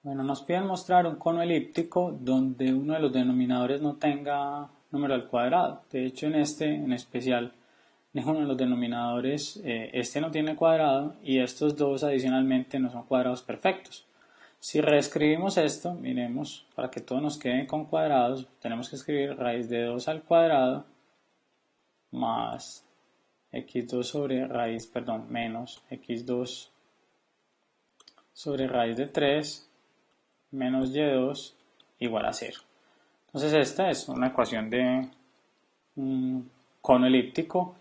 Bueno, nos piden mostrar un cono elíptico donde uno de los denominadores no tenga número al cuadrado. De hecho, en este en especial, ninguno de los denominadores, este no tiene cuadrado y estos dos adicionalmente no son cuadrados perfectos. Si reescribimos esto, miremos, para que todo nos quede con cuadrados, tenemos que escribir raíz de 2 al cuadrado más x2 sobre raíz, menos x2 sobre raíz de 3 menos y2 igual a 0. Entonces esta es una ecuación de un cono elíptico.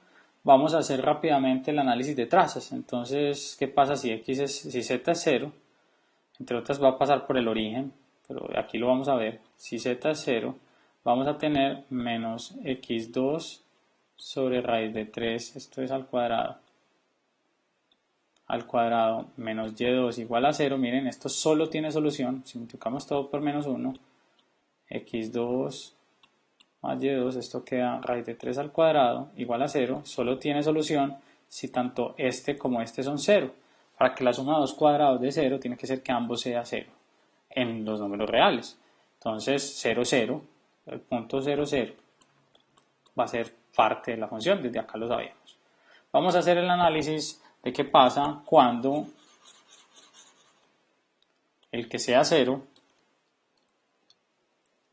Vamos a hacer rápidamente el análisis de trazas. Entonces, ¿qué pasa si z es 0? Entre otras va a pasar por el origen, pero aquí lo vamos a ver. Si z es 0, vamos a tener menos x2 sobre raíz de 3, esto es al cuadrado menos y2 igual a 0. Miren, esto solo tiene solución si multiplicamos todo por menos 1, x2 más y2, esto queda raíz de 3 al cuadrado igual a 0, solo tiene solución si tanto este como este son 0. Para que la suma de dos cuadrados de 0 tiene que ser que ambos sea 0 en los números reales. Entonces 0, 0, el punto 0, 0 va a ser parte de la función, desde acá lo sabíamos. Vamos a hacer el análisis de qué pasa cuando el que sea 0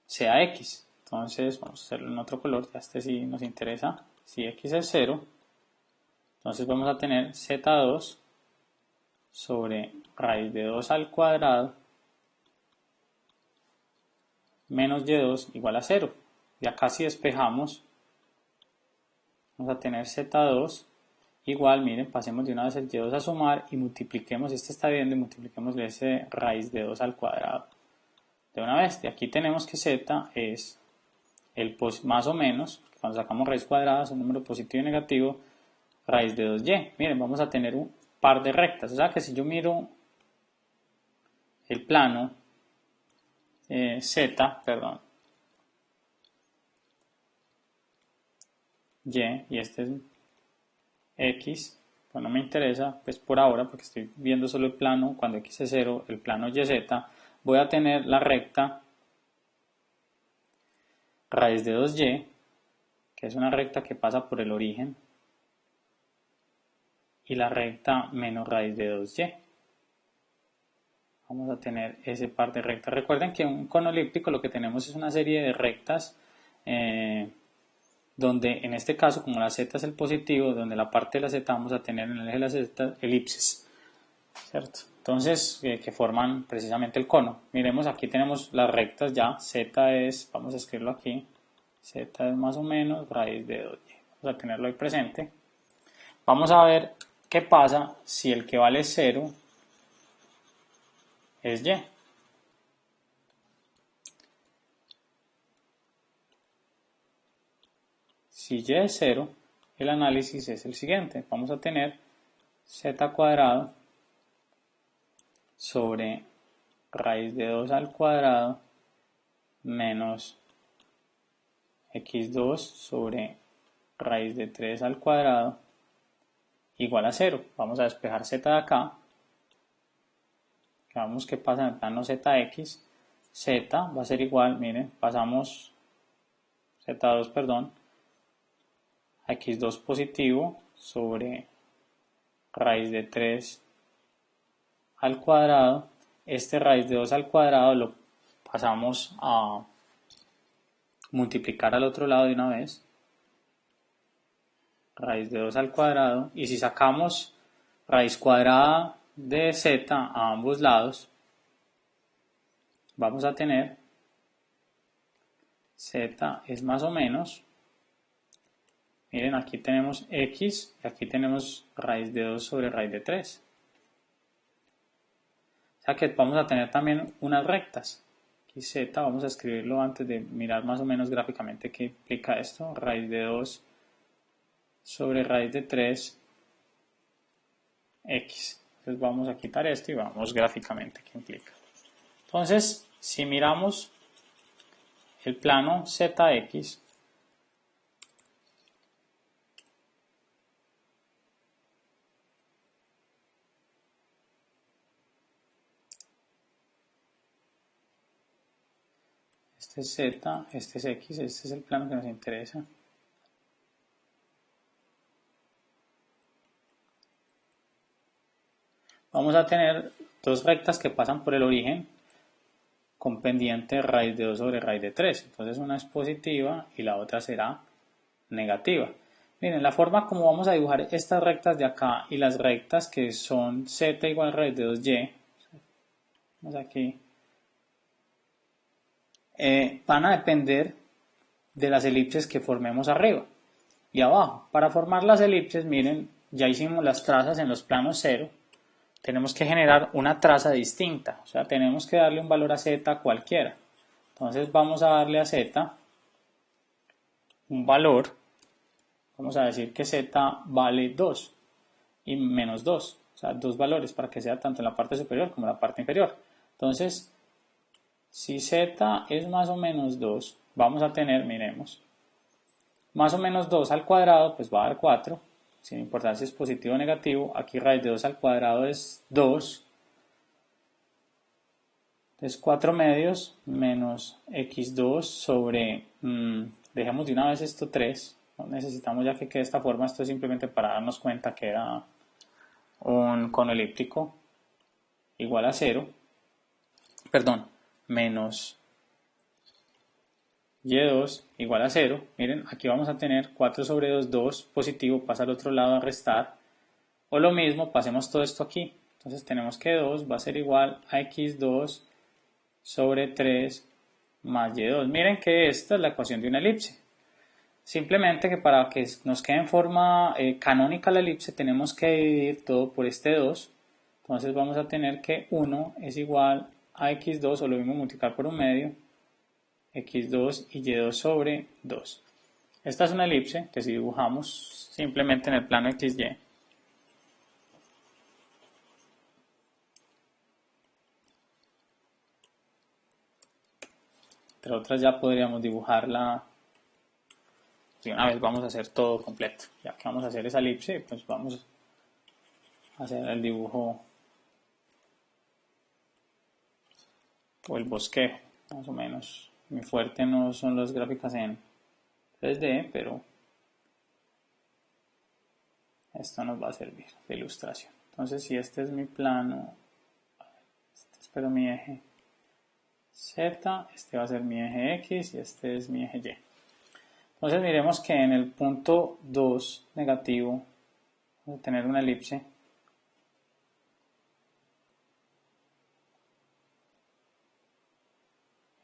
sea x. Entonces vamos a hacerlo en otro color, ya este sí nos interesa. Si x es 0, entonces vamos a tener z2 sobre raíz de 2 al cuadrado menos y2 igual a 0. Y acá si despejamos, vamos a tener z2 igual, miren, pasemos de una vez el y2 a sumar y multipliquemos, este está viendo, y multipliquemos ese raíz de 2 al cuadrado. De una vez, de aquí tenemos que z es el más o menos, cuando sacamos raíz cuadrada es un número positivo y negativo, raíz de 2y. Miren, vamos a tener un par de rectas, o sea que si yo miro el plano z, y este es x, pues no me interesa, pues por ahora, porque estoy viendo solo el plano, cuando x es 0, el plano yz, voy a tener la recta raíz de 2y, que es una recta que pasa por el origen, y la recta menos raíz de 2y. Vamos a tener ese par de rectas. Recuerden que en un cono elíptico lo que tenemos es una serie de rectas donde en este caso, como la z es el positivo, donde la parte de la z vamos a tener en el eje de la z elipses, ¿cierto? Entonces, que forman precisamente el cono. Miremos, aquí tenemos las rectas ya, z es, vamos a escribirlo aquí, z es más o menos raíz de 2y. Vamos a tenerlo ahí presente. Vamos a ver qué pasa si el que vale 0 es y. Si y es 0, el análisis es el siguiente. Vamos a tener z cuadrado sobre raíz de 2 al cuadrado menos x2 sobre raíz de 3 al cuadrado igual a 0. Vamos a despejar z de acá. Veamos qué pasa en el plano zx. Z va a ser igual, miren, pasamos z2, a x2 positivo sobre raíz de 3 al cuadrado. Este raíz de 2 al cuadrado lo pasamos a multiplicar al otro lado de una vez. Raíz de 2 al cuadrado. Y si sacamos raíz cuadrada de z a ambos lados, vamos a tener z es más o menos, miren, aquí tenemos x y aquí tenemos raíz de 2 sobre raíz de 3. O sea que vamos a tener también unas rectas. Aquí z, vamos a escribirlo antes de mirar más o menos gráficamente qué implica esto. Raíz de 2 sobre raíz de 3 x. Entonces vamos a quitar esto y vamos gráficamente qué implica. Entonces, si miramos el plano zx, Este es Z, este es X, este es el plano que nos interesa. Vamos a tener dos rectas que pasan por el origen con pendiente raíz de 2 sobre raíz de 3. Entonces una es positiva y la otra será negativa. Miren, la forma como vamos a dibujar estas rectas de acá y las rectas que son z igual a raíz de 2y, vamos aquí, van a depender de las elipses que formemos arriba y abajo. Para formar las elipses, miren, ya hicimos las trazas en los planos 0. Tenemos que generar una traza distinta, o sea, tenemos que darle un valor a z cualquiera. Entonces vamos a darle a z un valor, vamos a decir que z vale 2 y menos 2, o sea, dos valores para que sea tanto en la parte superior como en la parte inferior. Entonces, si z es más o menos 2, vamos a tener, miremos, más o menos 2 al cuadrado, pues va a dar 4. Sin importar si es positivo o negativo, aquí raíz de 2 al cuadrado es 2. Entonces 4 medios menos x2 sobre, dejemos de una vez esto 3. No necesitamos ya que quede de esta forma, esto es simplemente para darnos cuenta que era un cono elíptico igual a 0. Perdón, menos y2 igual a 0, miren, aquí vamos a tener 4 sobre 2, 2 positivo, pasa al otro lado a restar, o lo mismo, pasemos todo esto aquí, entonces tenemos que 2 va a ser igual a x2 sobre 3 más y2, miren que esta es la ecuación de una elipse, simplemente que para que nos quede en forma canónica la elipse tenemos que dividir todo por este 2, entonces vamos a tener que 1 es igual a x2 o lo mismo multiplicar por un medio, x2 y y2 sobre 2. Esta es una elipse que si dibujamos simplemente en el plano XY, entre otras ya podríamos dibujarla, y una vez vamos a hacer todo completo, ya que vamos a hacer esa elipse, pues vamos a hacer el dibujo o el bosquejo, más o menos. Mi fuerte no son las gráficas en 3D, pero esto nos va a servir de ilustración. Entonces, si este es mi plano, espero mi eje Z, este va a ser mi eje X y este es mi eje Y. Entonces, miremos que en el punto 2 negativo, vamos a tener una elipse.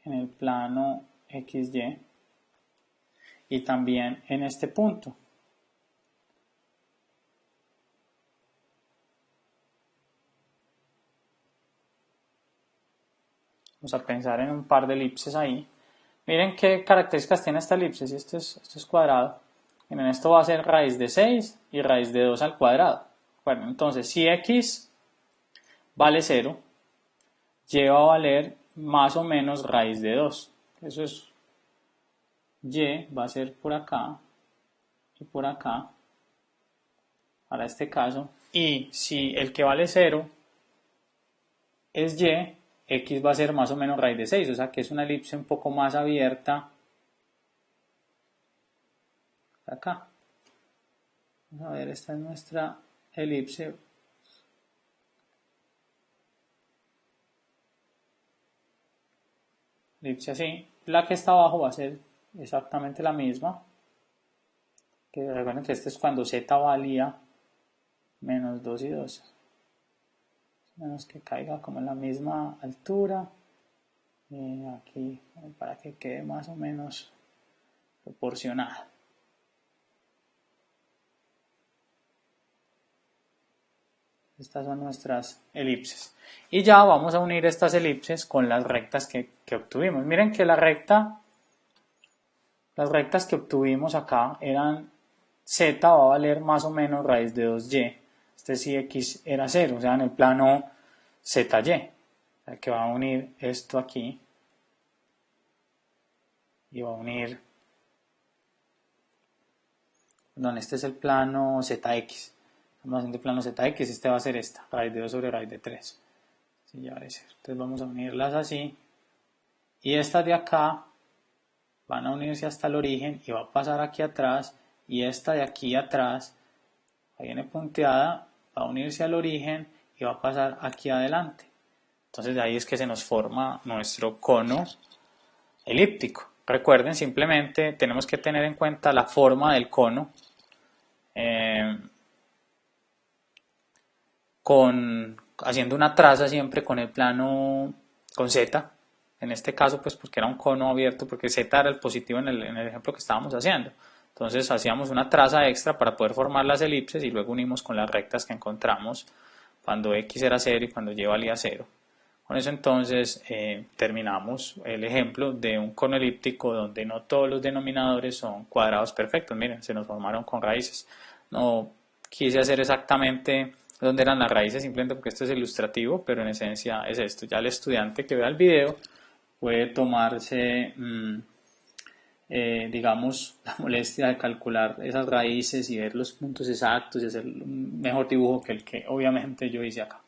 En el plano XY y también en este punto. Vamos a pensar en un par de elipses ahí. Miren qué características tiene esta elipse. Si esto es cuadrado, miren, esto va a ser raíz de 6 y raíz de 2 al cuadrado. Bueno, entonces si x vale 0, y va a valer más o menos raíz de 2. Eso es y, va a ser por acá y por acá, para este caso. Y si el que vale 0 es y, x va a ser más o menos raíz de 6, o sea que es una elipse un poco más abierta. Acá. Vamos a ver, esta es nuestra elipse. Elipse así. La que está abajo va a ser exactamente la misma. Que recuerden que este es cuando z valía menos 2 y 2. Menos que caiga como en la misma altura. Y aquí para que quede más o menos proporcionada. Estas son nuestras elipses. Y ya vamos a unir estas elipses con las rectas que obtuvimos. Miren que las rectas que obtuvimos acá eran z va a valer más o menos raíz de 2y. Este sí x era 0, o sea en el plano zy. O sea que va a unir esto aquí. Y va a unir, perdón, este es el plano zx. Estamos haciendo el plano zx, este va a ser esta, raíz de 2 sobre raíz de 3. Así ya va a ser. Entonces vamos a unirlas así. y estas de acá van a unirse hasta el origen y va a pasar aquí atrás, y esta de aquí atrás viene punteada, va a unirse al origen y va a pasar aquí adelante. Entonces de ahí es que se nos forma nuestro cono elíptico. Recuerden, simplemente tenemos que tener en cuenta la forma del cono haciendo una traza siempre con el plano con Z. En este caso, pues porque era un cono abierto, porque Z era el positivo en el ejemplo que estábamos haciendo. Entonces hacíamos una traza extra para poder formar las elipses y luego unimos con las rectas que encontramos cuando X era 0 y cuando Y valía 0. Con eso entonces terminamos el ejemplo de un cono elíptico donde no todos los denominadores son cuadrados perfectos. Miren, se nos formaron con raíces. No quise hacer exactamente dónde eran las raíces simplemente porque esto es ilustrativo, pero en esencia es esto. Ya el estudiante que vea el video puede tomarse, digamos, la molestia de calcular esas raíces y ver los puntos exactos y hacer un mejor dibujo que el que obviamente yo hice acá.